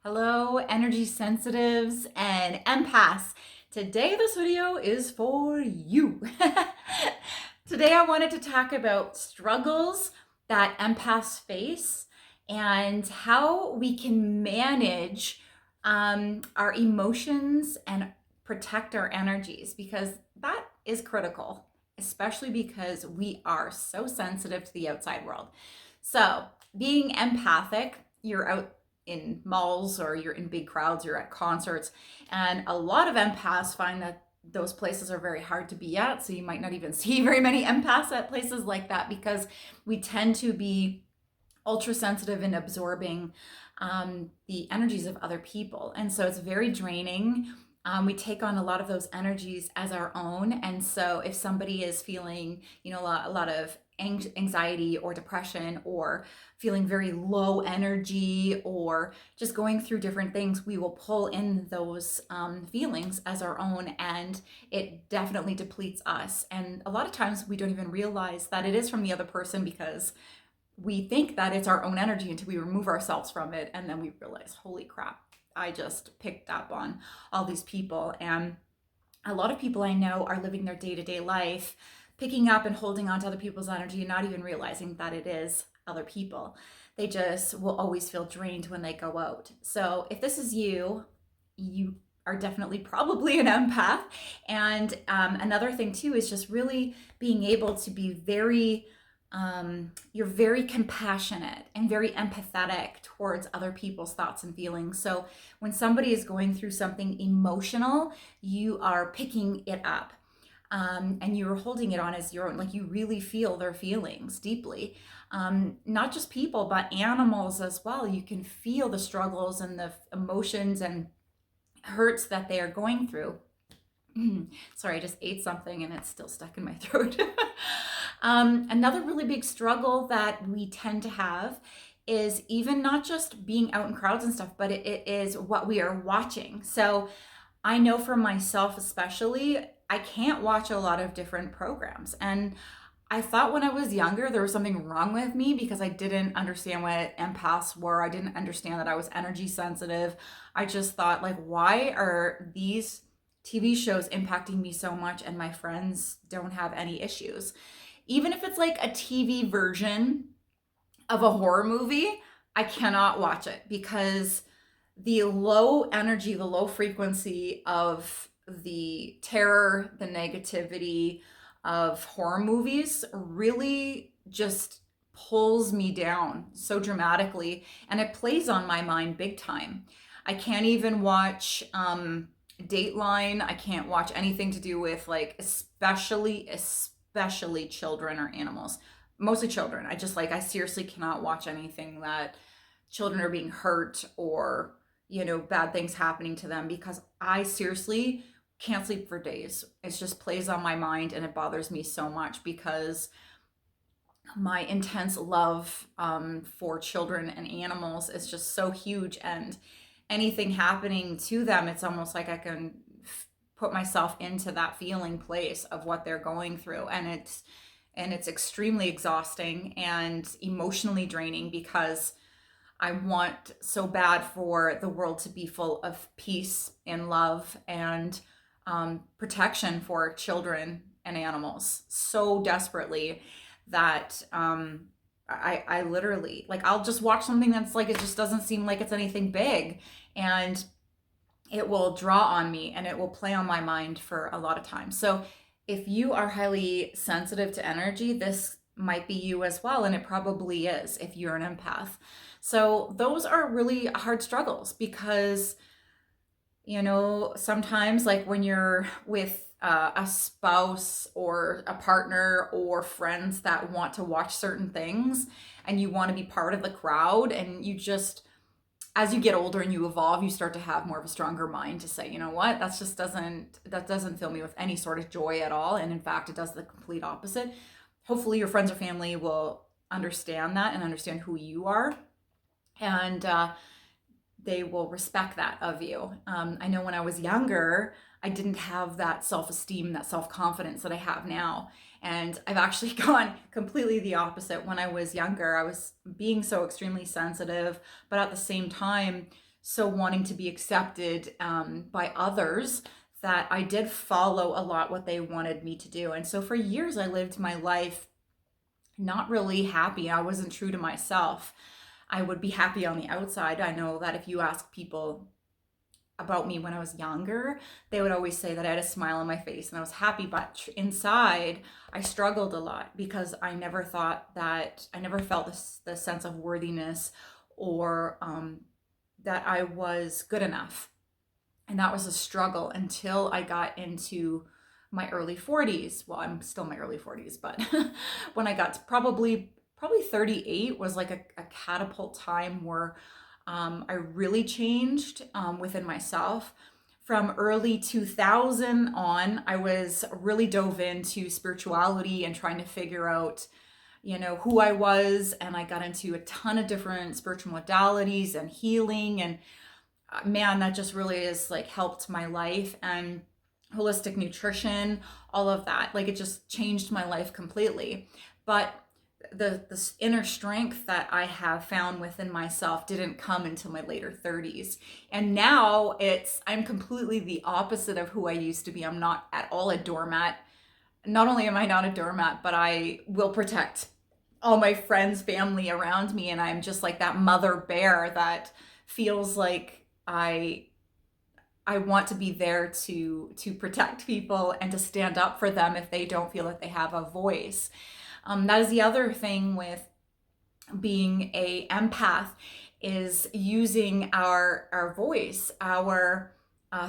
Hello, energy sensitives and empaths. Today, this video is for you. Today, I wanted to talk about struggles that empaths face and how we can manage our emotions and protect our energies, because that is critical, especially because we are so sensitive to the outside world. So, being empathic, you're out in malls or you're in big crowds, you're at concerts, and a lot of empaths find that those places are very hard to be at. So you might not even see very many empaths at places like that because we tend to be ultra sensitive and absorbing the energies of other people. And so it's very draining. We take on a lot of those energies as our own. And so if somebody is feeling, a lot of anxiety or depression, or feeling very low energy, or just going through different things, we will pull in those feelings as our own, and it definitely depletes us. And a lot of times we don't even realize that it is from the other person, because we think that it's our own energy until we remove ourselves from it, and then we realize, holy crap, I just picked up on all these people. And a lot of people I know are living their day-to-day life picking up and holding on to other people's energy and not even realizing that it is other people. They just will always feel drained when they go out. So if this is you, you are definitely probably an empath. And another thing too is just really being able to be you're very compassionate and very empathetic towards other people's thoughts and feelings. So when somebody is going through something emotional, you are picking it up. And you're holding it on as your own. Like, you really feel their feelings deeply. Not just people, but animals as well. You can feel the struggles and the emotions and hurts that they are going through. Sorry, I just ate something and it's still stuck in my throat. Another really big struggle that we tend to have is even not just being out in crowds and stuff, but it is what we are watching. So I know for myself especially, I can't watch a lot of different programs. And I thought when I was younger there was something wrong with me because I didn't understand what empaths were. I didn't understand that I was energy sensitive. I just thought, like, why are these TV shows impacting me so much and my friends don't have any issues? Even if it's like a TV version of a horror movie, I cannot watch it because the low energy, the low frequency of the terror, the negativity of horror movies really just pulls me down so dramatically, and it plays on my mind big time. I can't even watch Dateline. I can't watch anything to do with, like, especially children or animals. Mostly children. I seriously cannot watch anything that children are being hurt or, bad things happening to them, because I seriously can't sleep for days. It just plays on my mind and it bothers me so much because my intense love for children and animals is just so huge, and anything happening to them, it's almost like I can put myself into that feeling place of what they're going through, and it's extremely exhausting and emotionally draining because I want so bad for the world to be full of peace and love and protection for children and animals so desperately that I literally, like, I'll just watch something that's like, it just doesn't seem like it's anything big, and it will draw on me and it will play on my mind for a lot of time. So if you are highly sensitive to energy, this might be you as well, and it probably is if you're an empath. So those are really hard struggles because, sometimes, like, when you're with a spouse or a partner or friends that want to watch certain things and you want to be part of the crowd, and you just, as you get older and you evolve, you start to have more of a stronger mind to say, you know what, that doesn't fill me with any sort of joy at all. And in fact, it does the complete opposite. Hopefully your friends or family will understand that and understand who you are, and they will respect that of you. I know when I was younger, I didn't have that self-esteem, that self-confidence that I have now. And I've actually gone completely the opposite. When I was younger, I was being so extremely sensitive, but at the same time, so wanting to be accepted by others, that I did follow a lot what they wanted me to do. And so for years, I lived my life not really happy. I wasn't true to myself. I would be happy on the outside. I know that if you ask people about me when I was younger, they would always say that I had a smile on my face and I was happy, but inside I struggled a lot because I never thought that I never felt the sense of worthiness or that I was good enough. And that was a struggle until I got into my early 40s. Well, I'm still in my early 40s, but when I got to probably 38 was like a catapult time where I really changed within myself. From early 2000 on, I was really dove into spirituality and trying to figure out, who I was. And I got into a ton of different spiritual modalities and healing. And man, that just really has like helped my life, and holistic nutrition, all of that. Like it just changed my life completely. But the inner strength that I have found within myself didn't come until my later 30s. And now I'm completely the opposite of who I used to be. I'm not at all a doormat. Not only am I not a doormat, but I will protect all my friends, family around me. And I'm just like that mother bear that feels like I want to be there to protect people and to stand up for them if they don't feel that they have a voice. That is the other thing with being a empath, is using our voice, our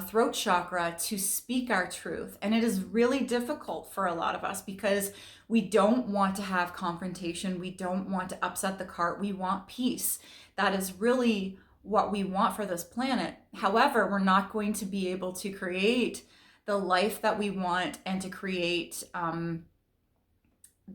throat chakra, to speak our truth. And it is really difficult for a lot of us because we don't want to have confrontation. We don't want to upset the cart. We want peace. That is really what we want for this planet. However, we're not going to be able to create the life that we want and to create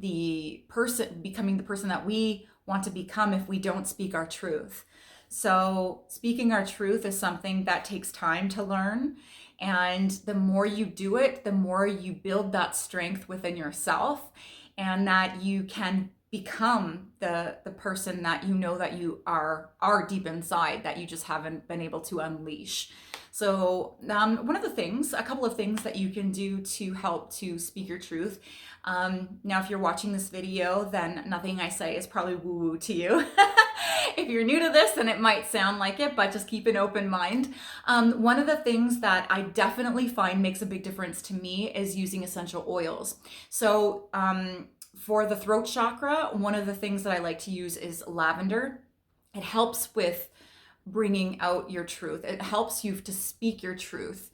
becoming the person that we want to become if we don't speak our truth. So speaking our truth is something that takes time to learn. And the more you do it, the more you build that strength within yourself, and that you can become the person that you know that you are deep inside, that you just haven't been able to unleash. So a couple of things that you can do to help to speak your truth. Now, if you're watching this video, then nothing I say is probably woo-woo to you. If you're new to this, then it might sound like it, but just keep an open mind. One of the things that I definitely find makes a big difference to me is using essential oils. So for the throat chakra, one of the things that I like to use is lavender. It helps with bringing out your truth. It helps you to speak your truth.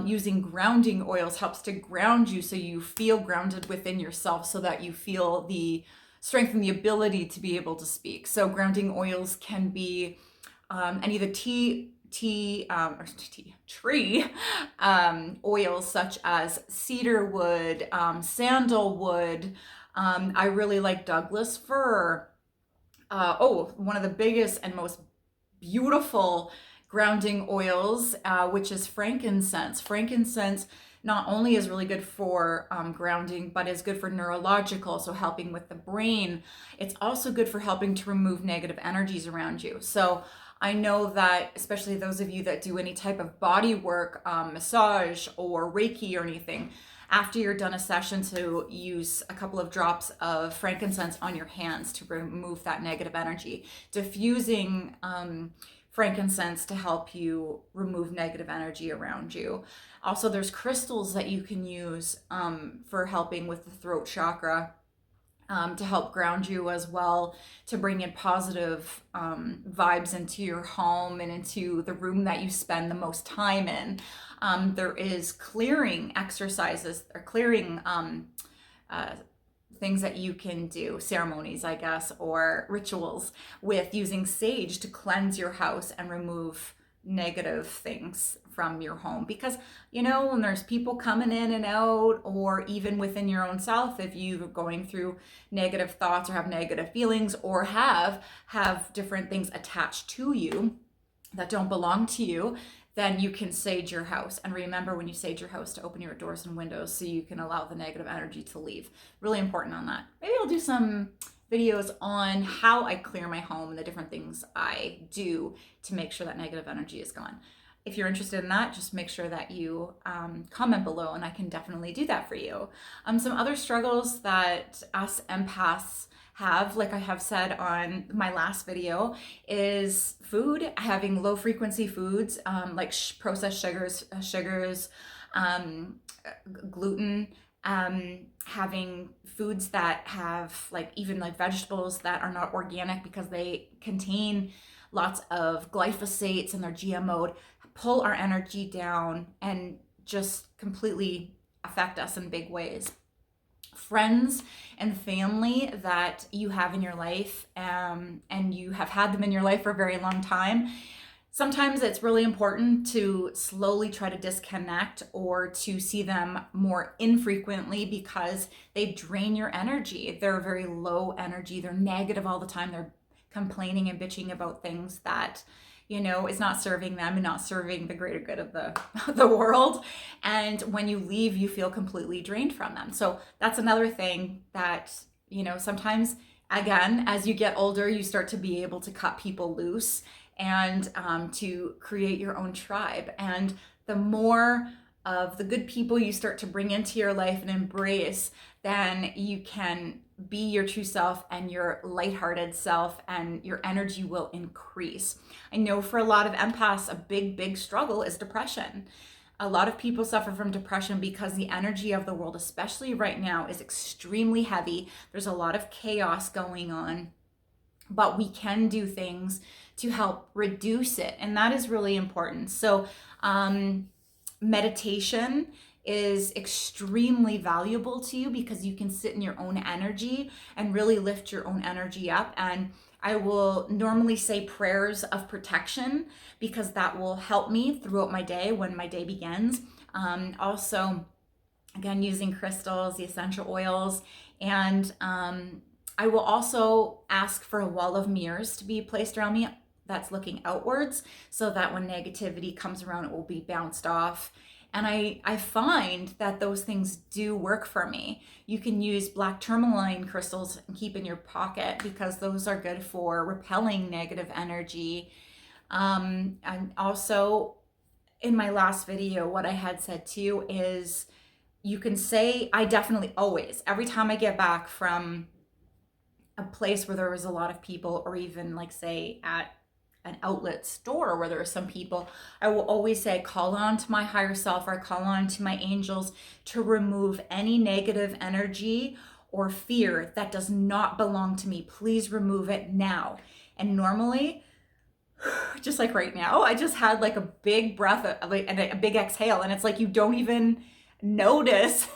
Using grounding oils helps to ground you so you feel grounded within yourself, so that you feel the strength and the ability to be able to speak. So grounding oils can be any of the tree oils, such as cedarwood, sandalwood. I really like Douglas fir. One of the biggest and most beautiful grounding oils, which is frankincense. Frankincense not only is really good for grounding, but is good for neurological, so helping with the brain. It's also good for helping to remove negative energies around you. So I know that, especially those of you that do any type of body work, massage or Reiki or anything, after you're done a session, to use a couple of drops of frankincense on your hands to remove that negative energy. Diffusing frankincense to help you remove negative energy around you. Also, there's crystals that you can use for helping with the throat chakra, to help ground you as well, to bring in positive vibes into your home and into the room that you spend the most time in. There is clearing exercises, or clearing things that you can do, ceremonies, I guess, or rituals, with using sage to cleanse your house and remove negative things from your home. Because, when there's people coming in and out, or even within your own self, if you're going through negative thoughts or have negative feelings, or have different things attached to you that don't belong to you, then you can sage your house. And remember, when you sage your house, to open your doors and windows so you can allow the negative energy to leave. Really important on that. Maybe I'll do some videos on how I clear my home and the different things I do to make sure that negative energy is gone. If you're interested in that, just make sure that you comment below and I can definitely do that for you. Some other struggles that us empaths have, like I have said on my last video, is food, having low frequency foods, like processed sugars, gluten, having foods that have like even like vegetables that are not organic because they contain lots of glyphosates and they're GMO'd, pull our energy down and just completely affect us in big ways. Friends and family that you have in your life, and you have had them in your life for a very long time, sometimes it's really important to slowly try to disconnect or to see them more infrequently because they drain your energy. They're very low energy. They're negative all the time. They're complaining and bitching about things that, is not serving them and not serving the greater good of the world. And when you leave, you feel completely drained from them. So that's another thing that, sometimes, again, as you get older, you start to be able to cut people loose and to create your own tribe. And the more of the good people you start to bring into your life and embrace, then you can be your true self and your lighthearted self, and your energy will increase. I know for a lot of empaths, a big struggle is depression. A lot of people suffer from depression because the energy of the world, especially right now, is extremely heavy. There's a lot of chaos going on, but we can do things to help reduce it, and that is really important. So meditation is extremely valuable to you because you can sit in your own energy and really lift your own energy up. And I will normally say prayers of protection because that will help me throughout my day when my day begins. Also, again, using crystals, the essential oils, and I will also ask for a wall of mirrors to be placed around me that's looking outwards so that when negativity comes around, it will be bounced off. And I find that those things do work for me. You can use black tourmaline crystals and keep in your pocket because those are good for repelling negative energy. And also, in my last video, what I had said too is you can say, I definitely always, every time I get back from a place where there was a lot of people, or even like say at an outlet store where there are some people, I will always say, call on to my higher self or call on to my angels to remove any negative energy or fear that does not belong to me. Please remove it now. And normally, just like right now, I just had like a big breath and a big exhale, and it's like you don't even notice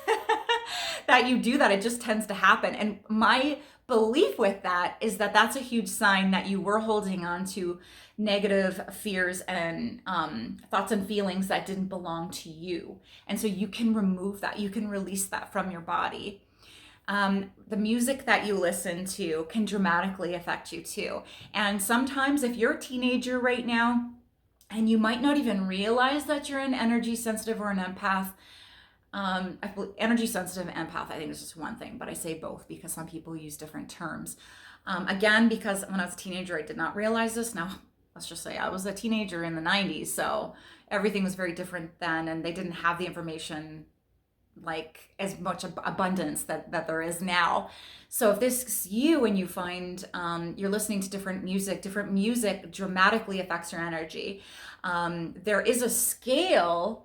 that you do that. It just tends to happen. And my belief with that is that that's a huge sign that you were holding on to negative fears and thoughts and feelings that didn't belong to you. And so you can remove that. You can release that from your body. The music that you listen to can dramatically affect you too. And sometimes if you're a teenager right now and you might not even realize that you're an energy sensitive or an empath, energy sensitive empath, I think is just one thing, but I say both because some people use different terms. Again, because when I was a teenager, I did not realize this. Now, let's just say I was a teenager in the 90s, so everything was very different then, and they didn't have the information like as much abundance that there is now. So if this is you and you find you're listening to different music dramatically affects your energy. There is a scale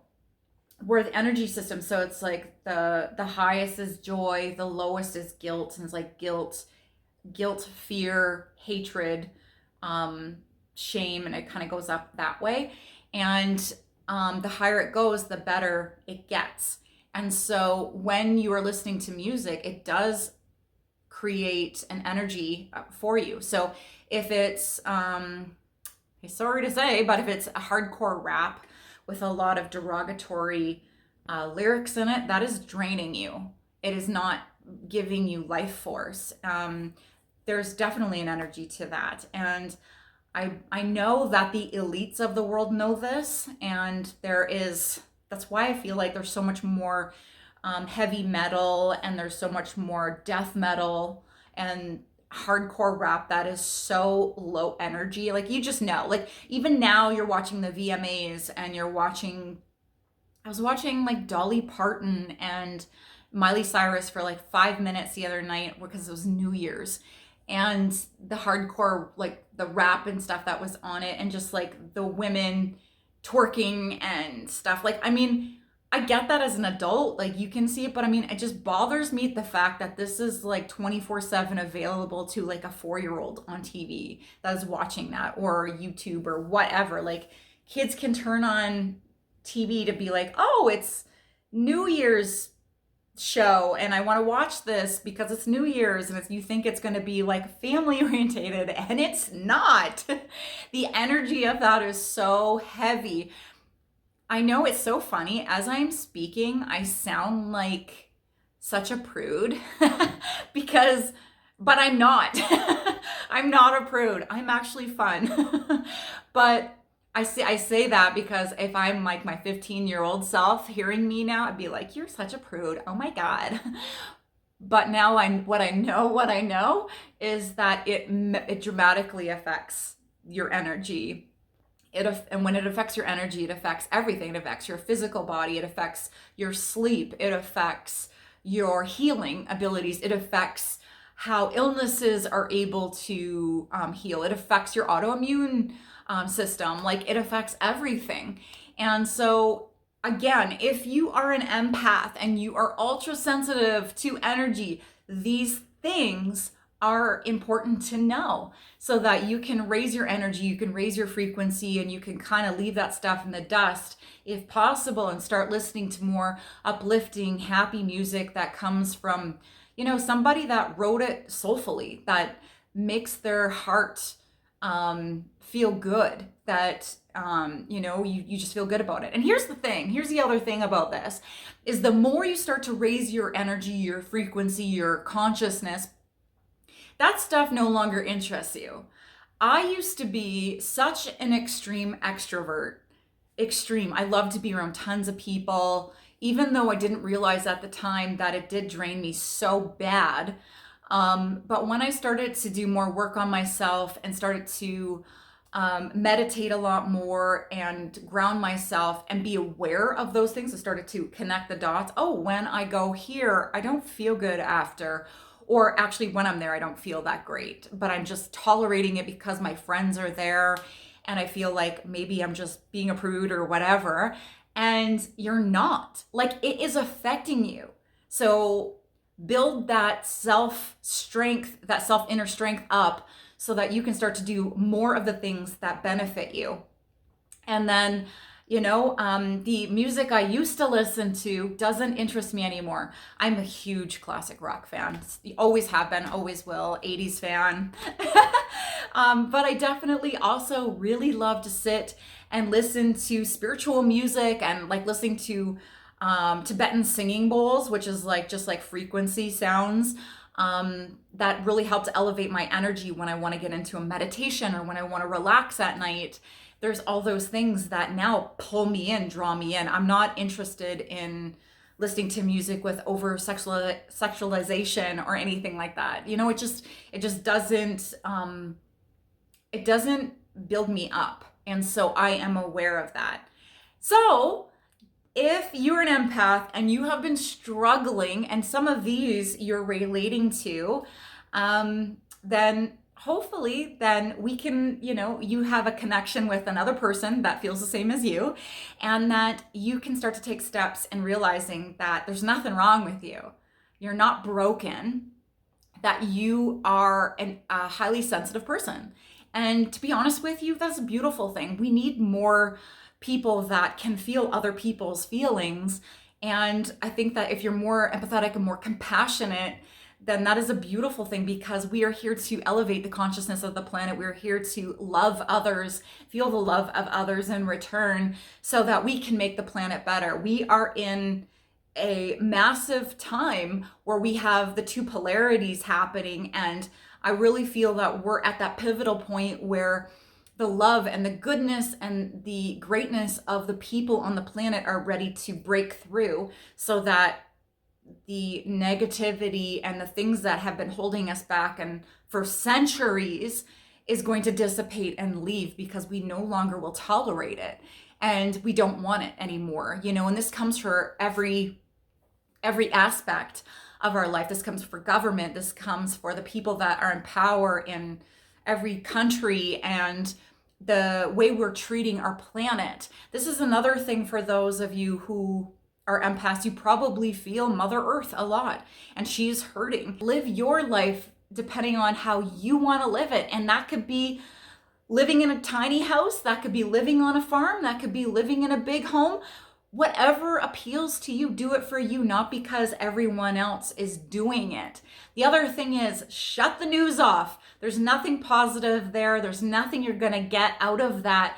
where the energy system, so it's like the highest is joy, the lowest is guilt, and it's like guilt, fear, hatred, shame, and it kind of goes up that way. And the higher it goes, the better it gets. And so when you are listening to music, it does create an energy for you. So if it's sorry to say, but if it's a hardcore rap with a lot of derogatory lyrics in it, that is draining you. It is not giving you life force. There's definitely an energy to that. And I know that the elites of the world know this, and that's why I feel like there's so much more heavy metal and there's so much more death metal and hardcore rap that is so low energy. Like, you just know, like, even now you're watching the VMAs and I was watching like Dolly Parton and Miley Cyrus for like 5 minutes the other night because it was New Year's. And the hardcore, like the rap and stuff that was on it, and just like the women twerking and stuff. Like, I mean, I get that as an adult, like you can see it, but I mean, it just bothers me the fact that this is like 24/7 available to like a 4 year old on TV that is watching that, or YouTube or whatever. Like, kids can turn on TV to be like, oh, it's New Year's show and I want to watch this because it's New Year's, and you think it's going to be like family orientated, and it's not. The energy of that is so heavy. I know it's so funny. As I'm speaking, I sound like such a prude because, but I'm not. I'm not a prude. I'm actually fun. But I say that because if I'm like my 15-year-old self hearing me now, I'd be like, "You're such a prude. Oh my God." But now what I know is that it dramatically affects your energy. And when it affects your energy, it affects everything. It affects your physical body. It affects your sleep. It affects your healing abilities. It affects how illnesses are able to heal. It affects your autoimmune system. Like, it affects everything. And so, again, if you are an empath and you are ultra sensitive to energy, these things are important to know so that you can raise your energy, you can raise your frequency, and you can kind of leave that stuff in the dust if possible, and start listening to more uplifting, happy music that comes from, somebody that wrote it soulfully, that makes their heart feel good, that you just feel good about it. And here's the other thing about this is, the more you start to raise your energy, your frequency, your consciousness, that stuff no longer interests you. I used to be such an extreme extrovert. Extreme. I love to be around tons of people, even though I didn't realize at the time that it did drain me so bad. But when I started to do more work on myself and started to meditate a lot more and ground myself and be aware of those things, I started to connect the dots. Oh, when I go here, I don't feel good after. Or actually, when I'm there, I don't feel that great, but I'm just tolerating it because my friends are there and I feel like maybe I'm just being a prude or whatever. And you're not. Like, it is affecting you. So build that self-strength, that self-inner strength up so that you can start to do more of the things that benefit you. And then, the music I used to listen to doesn't interest me anymore. I'm a huge classic rock fan. Always have been, always will. 80s fan. But I definitely also really love to sit and listen to spiritual music, and like listening to Tibetan singing bowls, which is like just like frequency sounds that really help to elevate my energy when I want to get into a meditation or when I want to relax at night. There's all those things that now pull me in, draw me in. I'm not interested in listening to music with over sexualization or anything like that. It just doesn't build me up. And so I am aware of that. So if you're an empath and you have been struggling, and some of these you're relating to, then hopefully then we can, you have a connection with another person that feels the same as you, and that you can start to take steps in realizing that there's nothing wrong with you. You're not broken, that you are a highly sensitive person. And to be honest with you, that's a beautiful thing. We need more people that can feel other people's feelings. And I think that if you're more empathetic and more compassionate, then that is a beautiful thing, because we are here to elevate the consciousness of the planet. We're here to love others, feel the love of others in return, so that we can make the planet better. We are in a massive time where we have the two polarities happening, and I really feel that we're at that pivotal point where the love and the goodness and the greatness of the people on the planet are ready to break through, so that the negativity and the things that have been holding us back and for centuries is going to dissipate and leave because we no longer will tolerate it and we don't want it anymore. And this comes for every aspect of our life. This comes for government. This comes for the people that are in power in every country and the way we're treating our planet. This is another thing for those of you who are empaths. You probably feel Mother Earth a lot and she's hurting. Live your life depending on how you want to live it. And that could be living in a tiny house. That could be living on a farm. That could be living in a big home. Whatever appeals to you, do it for you, not because everyone else is doing it. The other thing is shut the news off. There's nothing positive there. There's nothing you're going to get out of that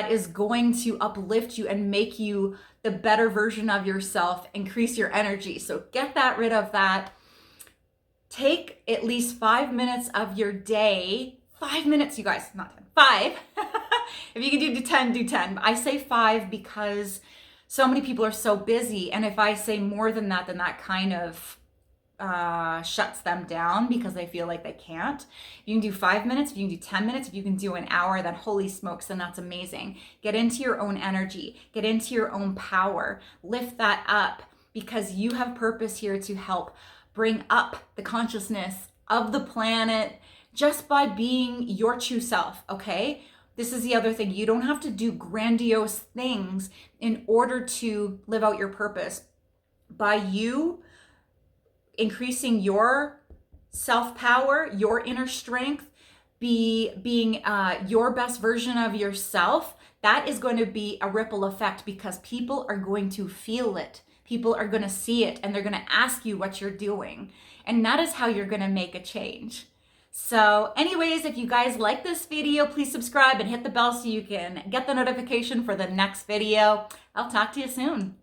is going to uplift you and make you the better version of yourself, increase your energy. So get rid of that. Take at least 5 minutes of your day. 5 minutes, you guys, not 10, 5. If you can do 10, do 10. I say 5 because so many people are so busy. And if I say more than that, then that kind of shuts them down because they feel like they can't. If you can do 5 minutes, if you can do 10 minutes, if you can do an hour, then holy smokes, then that's amazing. Get into your own energy, get into your own power, lift that up because you have purpose here to help bring up the consciousness of the planet just by being your true self, okay? This is the other thing. You don't have to do grandiose things in order to live out your purpose. By you increasing your self-power, your inner strength, being your best version of yourself, that is going to be a ripple effect because people are going to feel it. People are going to see it and they're going to ask you what you're doing. And that is how you're going to make a change. So anyways, if you guys like this video, please subscribe and hit the bell so you can get the notification for the next video. I'll talk to you soon.